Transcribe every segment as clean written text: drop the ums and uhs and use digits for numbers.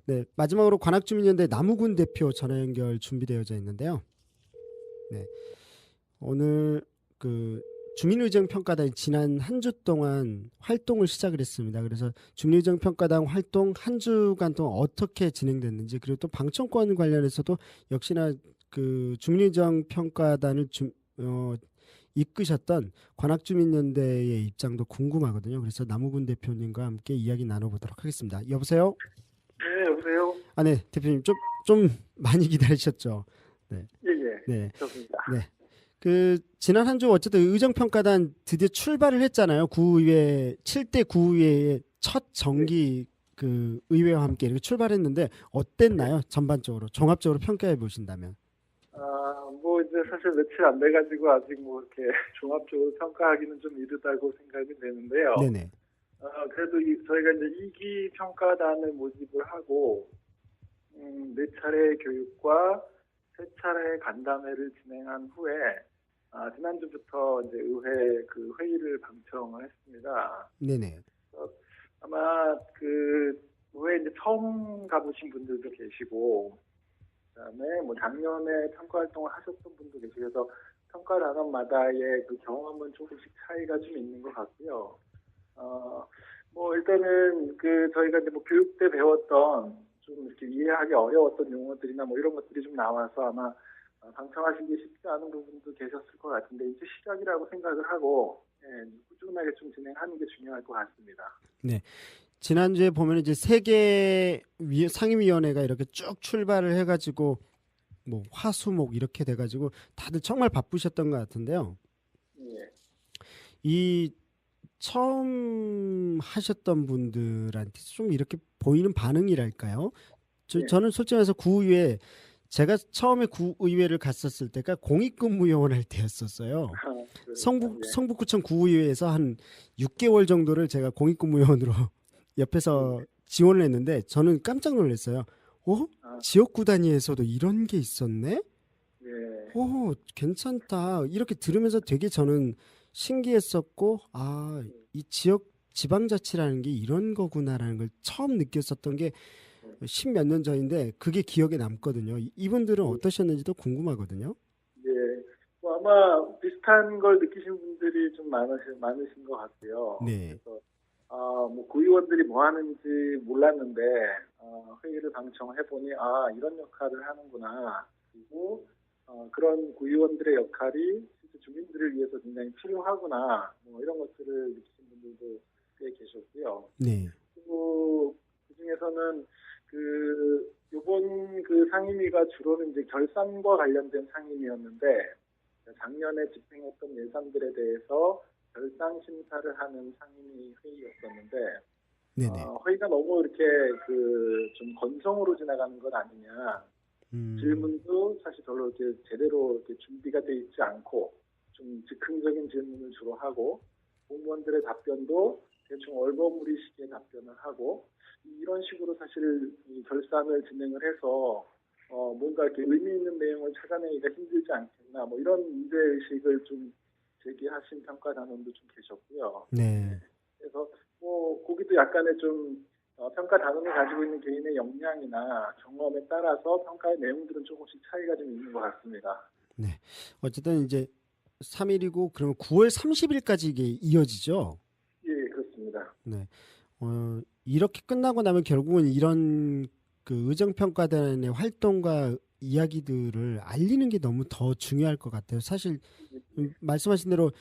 네, 마지막으로 관악주민연대 남우군 대표 전화 연결 준비되어져 있는데요. 네, 오늘 그 주민의정평가단이 지난 한 주 동안 활동을 시작을 했습니다. 그래서 주민의정평가단 활동 한 주간 동안 어떻게 진행됐는지, 그리고 또 방청권 관련해서도 역시나 그 주민의정평가단을 이끄셨던 관악주민연대의 입장도 궁금하거든요. 그래서 남우군 대표님과 함께 이야기 나눠보도록 하겠습니다. 여보세요? 네, 여보세요? 아, 네, 대표님 좀 많이 기다리셨죠? 네, 예, 예. 네, 좋습니다. 네. 그 지난 한 주 어쨌든 의정평가단 드디어 출발을 했잖아요. 구의회 7대 구의회의 첫 정기 그 의회와 함께 이렇게 출발했는데 어땠나요? 전반적으로 종합적으로 평가해 보신다면. 뭐 이제 사실 며칠 안 돼가지고 아직 뭐 이렇게 종합적으로 평가하기는 좀 이르다고 생각이 되는데요. 네네. 그래도 저희가 이제 2기 평가단을 모집을 하고, 4차례 교육과 3차례 간담회를 진행한 후에, 지난주부터 이제 의회 그 회의를 방청을 했습니다. 네네. 아마 그 의회 이제 처음 가보신 분들도 계시고, 그다음에 뭐 작년에 평가 활동을 하셨던 분도 계시고 해서 평가 단원마다의 그 경험은 조금씩 차이가 좀 있는 것 같고요. 뭐 일단은 그 저희가 이제 뭐 교육 때 배웠던 좀 이렇게 이해하기 어려웠던 용어들이나 뭐 이런 것들이 좀 나와서 아마 방청하시기 쉽지 않은 부분도 계셨을 것 같은데 이제 시작이라고 생각을 하고 꾸준하게 좀 진행하는 게 중요할 것 같습니다. 네. 지난주에 보면 이제 세계 상임위원회가 이렇게 쭉 출발을 해가지고 뭐 화수목 이렇게 돼가지고 다들 정말 바쁘셨던 것 같은데요. 예. 이 처음 하셨던 분들한테 좀 이렇게 보이는 반응이랄까요? 예. 저는 솔직히 말해서 구의회 제가 처음에 구의회를 갔었을 때가 공익근무요원 할 때였었어요. 그러니까, 예. 성북구청 구의회에서 한 6개월 정도를 제가 공익근무요원으로 옆에서 지원을 했는데 저는 깜짝 놀랐어요. 지역구 단위에서도 이런 게 있었네? 예. 괜찮다. 이렇게 들으면서 되게 저는 신기했었고, 이 지방자치라는 게 이런 거구나라는 걸 처음 느꼈었던 게 십몇 년 전인데 그게 기억에 남거든요. 이분들은 어떠셨는지도 궁금하거든요. 예. 뭐 아마 비슷한 걸 느끼신 분들이 좀 많으신 것 같고요. 네. 그래서 뭐 구의원들이 뭐 하는지 몰랐는데 회의를 방청해 보니 이런 역할을 하는구나. 그리고 그런 구의원들의 역할이 실제 주민들을 위해서 굉장히 필요하구나. 뭐 이런 것들을 느끼신 분들도 꽤 계셨고요. 네. 그리고 그 중에서는 요번 그 상임위가 주로는 이제 결산과 관련된 상임위였는데, 작년에 집행했던 예산들에 대해서 결산 심사를 하는 상임위 회의였었는데, 네네. 회의가 너무 이렇게 좀 건성으로 지나가는 것 아니냐. 질문도 사실 별로 이렇게 제대로 이렇게 준비가 돼 있지 않고, 좀 즉흥적인 질문을 주로 하고, 공무원들의 답변도 대충 얼버무리식의 답변을 하고, 이런 식으로 사실 이 결산을 진행을 해서 뭔가 이렇게 의미 있는 내용을 찾아내기가 힘들지 않겠나 뭐 이런 문제 의식을 좀 제기하신 평가 단원도 좀 계셨고요. 네. 그래서 뭐 거기도 약간의 좀 평가 단원이 가지고 있는 개인의 역량이나 경험에 따라서 평가의 내용들은 조금씩 차이가 좀 있는 것 같습니다. 네. 어쨌든 이제 3일이고 그러면 9월 30일까지 이게 이어지죠? 예, 그렇습니다. 네. 이렇게 끝나고 나면 결국은 이런 그 의정평가단의 활동과 이야기들을 알리는 게 너무 더 중요할 것 같아요. 사실 말씀하신 대로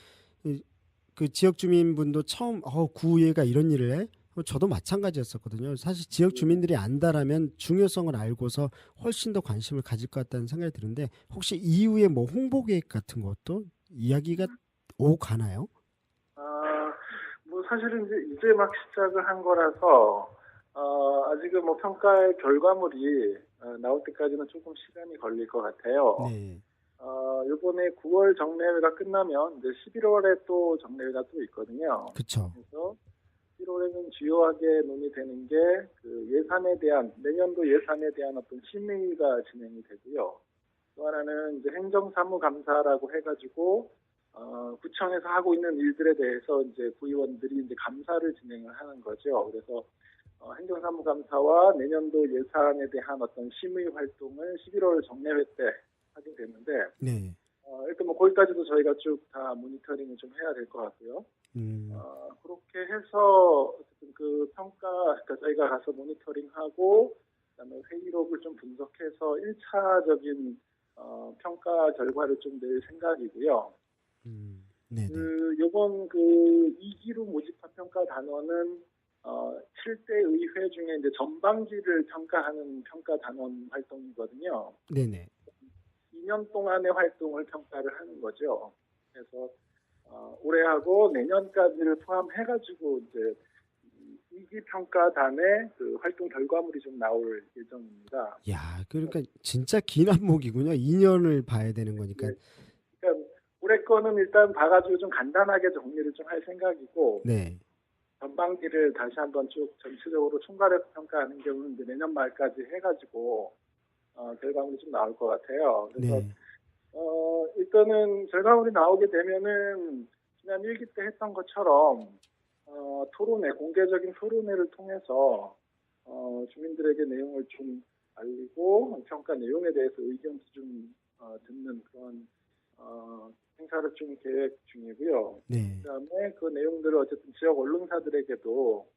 그 지역 주민분도 처음 구의회가 이런 일을 해? 저도 마찬가지였었거든요. 사실 지역 주민들이 안다라면 중요성을 알고서 훨씬 더 관심을 가질 것 같다는 생각이 드는데 혹시 이후에 뭐 홍보 계획 같은 것도 이야기가 오가나요? 뭐 사실은 이제 막 시작을 한 거라서 아직은 뭐 평가의 결과물이 나올 때까지는 조금 시간이 걸릴 것 같아요. 네. 이번에 9월 정례회가 끝나면 이제 11월에 또 정례회가 또 있거든요. 그렇죠. 그래서 11월에는 주요하게 논의되는 게 그 예산에 대한 내년도 예산에 대한 어떤 심의가 진행이 되고요. 또 하나는 이제 행정사무감사라고 해가지고 구청에서 하고 있는 일들에 대해서 이제 구의원들이 이제 감사를 진행을 하는 거죠. 그래서 행정사무감사와 내년도 예산에 대한 어떤 심의 활동을 11월 정례회 때 하게 됐는데 네. 일단 뭐 거기까지도 저희가 쭉 다 모니터링을 좀 해야 될 것 같고요. 음. 그렇게 해서 어쨌든 그 평가, 그러니까 저희가 가서 모니터링하고 그다음에 회의록을 좀 분석해서 1차적인 평가 결과를 좀 낼 생각이고요. 네네. 요번 2기로 모집한 평가 단원은 7대 의회 중에 이제 전반기를 평가하는 평가 단원 활동이거든요. 네네. 2년 동안의 활동을 평가를 하는 거죠. 그래서 올해하고 내년까지를 포함해가지고 이제 2기 평가단의 그 활동 결과물이 좀 나올 예정입니다. 야, 그러니까 진짜 긴 안목이군요. 2년을 봐야 되는 거니까. 네, 그러니까 올해 거는 일단 봐가지고 좀 간단하게 정리를 좀 할 생각이고 네. 전반기를 다시 한번 쭉 전체적으로 총괄해서 평가하는 경우는 이제 내년 말까지 해가지고 결과물이 좀 나올 것 같아요. 그래서 네. 일단은 결과물이 나오게 되면은 지난 1기 때 했던 것처럼 토론회, 공개적인 토론회를 통해서 주민들에게 내용을 좀 알리고 평가 내용에 대해서 의견도 좀 듣는 그런 행사를 좀 계획 중이고요. 네. 그다음에 그 내용들을 어쨌든 지역 언론사들에게도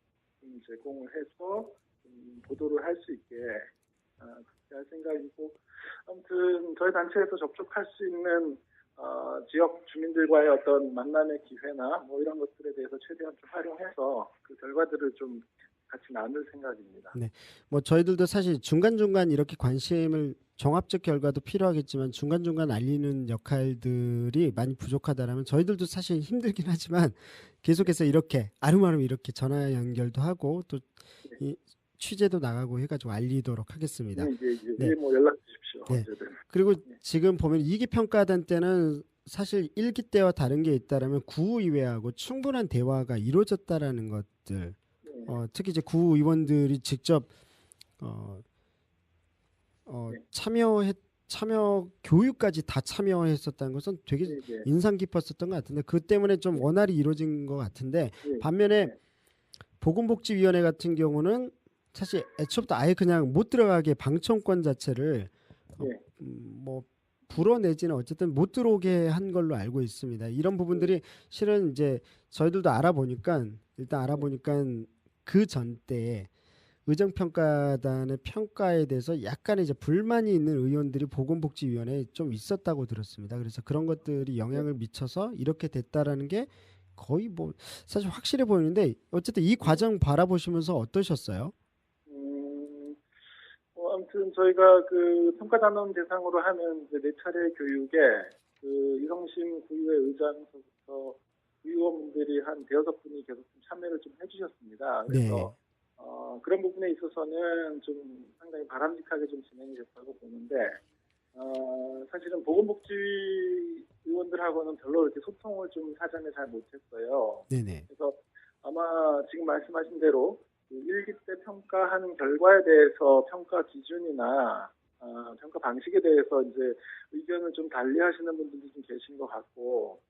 좀 제공을 해서 좀 보도를 할 수 있게 그렇게 할 생각이고, 아무튼 저희 단체에서 접촉할 수 있는 지역 주민들과의 어떤 만남의 기회나 뭐 이런 것들에 대해서 최대한 좀 활용해서 그 결과들을 좀 같이 나눌 생각입니다. 네. 뭐 저희들도 사실 중간중간 이렇게 관심을 종합적 결과도 필요하겠지만 중간중간 알리는 역할들이 많이 부족하다라면 저희들도 사실 힘들긴 하지만 계속해서 이렇게 아름아름 이렇게 전화 연결도 하고 또 이 취재도 나가고 해가지고 알리도록 하겠습니다. 네. 뭐 연락 주십시오. 네. 언제든. 그리고 지금 보면 2기 평가단 때는 사실 1기 때와 다른 게 있다라면 구의회하고 충분한 대화가 이루어졌다라는 것들. 특히 이제 구의원들이 직접 참여 교육까지 다 참여했었다는 것은 되게 인상 깊었었던 것 같은데 그 때문에 좀 원활히 이루어진 것 같은데 반면에 보건복지위원회 같은 경우는 사실 애초부터 아예 그냥 못 들어가게 방청권 자체를 뭐 불어내지는 어쨌든 못 들어오게 한 걸로 알고 있습니다. 이런 부분들이 실은 이제 저희들도 알아보니까 그 전 때에 의정평가단의 평가에 대해서 약간의 이제 불만이 있는 의원들이 보건복지위원회에 좀 있었다고 들었습니다. 그래서 그런 것들이 영향을 미쳐서 이렇게 됐다라는 게 거의 뭐 사실 확실해 보이는데 어쨌든 이 과정 바라보시면서 어떠셨어요? 아무튼 저희가 그 평가단원 대상으로 하는 이제 4차례 교육에 그 이성심 구의회 의장서부터 의원분들이 한 5분이 계속 좀 참여를 좀 해주셨습니다. 그래서 그런 부분에 있어서는 좀 상당히 바람직하게 좀 진행이 됐다고 보는데 사실은 보건복지위 의원들하고는 별로 이렇게 소통을 좀 사전에 잘 못했어요. 네네. 그래서 아마 지금 말씀하신 대로 1기 때 평가한 결과에 대해서 평가 기준이나 평가 방식에 대해서 이제 의견을 좀 달리하시는 분들도 좀 계신 것 같고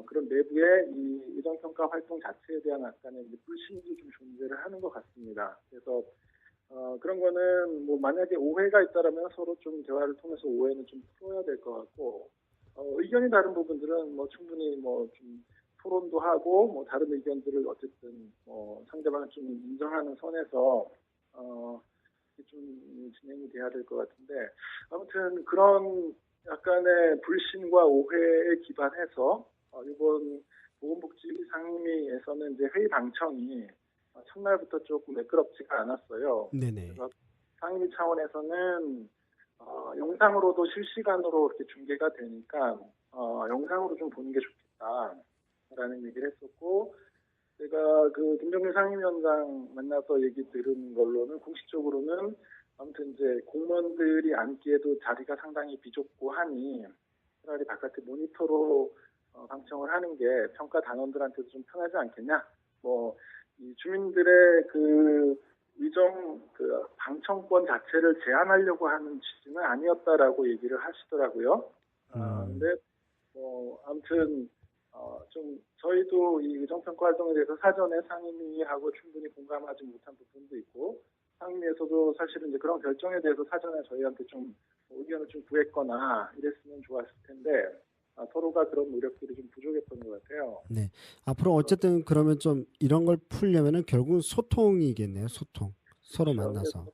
그런 내부의 이 의정평가 활동 자체에 대한 약간의 불신도 좀 존재를 하는 것 같습니다. 그래서 그런 거는 뭐 만약에 오해가 있다라면 서로 좀 대화를 통해서 오해는 좀 풀어야 될 것 같고 의견이 다른 부분들은 뭐 충분히 뭐 좀 토론도 하고 뭐 다른 의견들을 어쨌든 상대방을 좀 인정하는 선에서 좀 진행이 돼야 될 것 같은데 아무튼 그런 약간의 불신과 오해에 기반해서 이번 보건복지위 상임위에서는 이제 회의 방청이 첫날부터 조금 매끄럽지가 않았어요. 네네. 그래서 상임위 차원에서는 영상으로도 실시간으로 이렇게 중계가 되니까 영상으로 좀 보는 게 좋겠다라는 얘기를 했었고 제가 그 김정일 상임위원장 만나서 얘기 들은 걸로는 공식적으로는 아무튼 이제 공무원들이 앉기에도 자리가 상당히 비좁고 하니 차라리 바깥에 모니터로 방청을 하는 게 평가 단원들한테도 좀 편하지 않겠냐. 뭐 이 주민들의 그 의정 그 방청권 자체를 제한하려고 하는 취지는 아니었다라고 얘기를 하시더라고요. 근데 아무튼 좀 저희도 이 의정평가 활동에 대해서 사전에 상임위하고 충분히 공감하지 못한 부분도 있고 상임위에서도 사실은 이제 그런 결정에 대해서 사전에 저희한테 좀 의견을 좀 구했거나 이랬으면 좋았을 텐데 서로가 그런 노력들이 좀 부족했던 것 같아요. 네. 앞으로 어쨌든 그러면 좀 이런 걸 풀려면은 결국은 소통이겠네요. 소통. 서로 그렇죠. 만나서.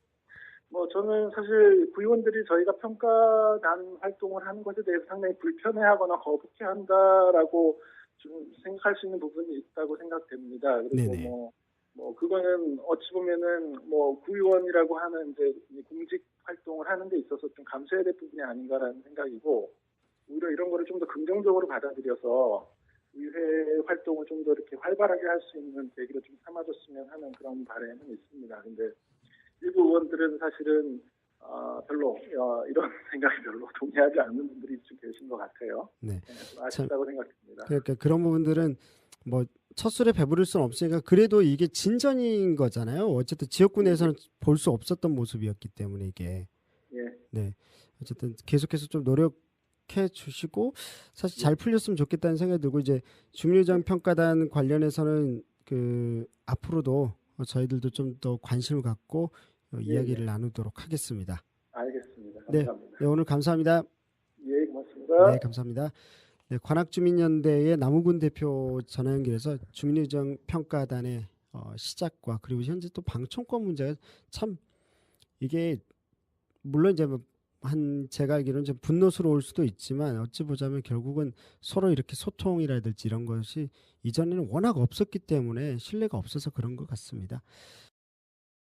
뭐 저는 사실 구의원들이 저희가 평가단 활동을 하는 것에 대해서 상당히 불편해하거나 거북해한다라고 좀 생각할 수 있는 부분이 있다고 생각됩니다. 그리고 네네. 뭐 그거는 어찌 보면은 뭐 구의원이라고 하는 이제 이 공직 활동을 하는 데 있어서 좀 감수해야 될 부분이 아닌가라는 생각이고 오히려 이런 거를 좀 더 긍정적으로 받아들여서 의회 활동을 좀 더 이렇게 활발하게 할 수 있는 계기로 좀 삼아줬으면 하는 그런 바람은 있습니다. 근데 일부 의원들은 사실은 별로 이런 생각이 별로 동의하지 않는 분들이 좀 계신 것 같아요. 네. 네, 좀 아쉽다고 생각됩니다. 그러니까 그런 부분들은 뭐 첫 술에 배부를 수는 없으니까 그래도 이게 진전인 거잖아요. 어쨌든 지역구 내에서는 볼 수 없었던 모습이었기 때문에 이게. 예, 네. 어쨌든 계속해서 좀 노력해 주시고 사실 잘 풀렸으면 좋겠다는 생각이 들고 이제 주민의정 평가단 관련해서는 그 앞으로도 저희들도 좀 더 관심을 갖고 이야기를 나누도록 하겠습니다. 알겠습니다. 네. 감사합니다. 네, 오늘 감사합니다. 예, 고맙습니다. 네, 감사합니다. 네, 관악주민연대의 남우군 대표 전화 연결해서 주민의정 평가단의 시작과 그리고 현재 또 방청권 문제가 참 이게 물론 이제 한 제가 알기로는 좀 분노스러울 수도 있지만 어찌 보자면 결국은 서로 이렇게 소통이라든지 이런 것이 이전에는 워낙 없었기 때문에 신뢰가 없어서 그런 것 같습니다.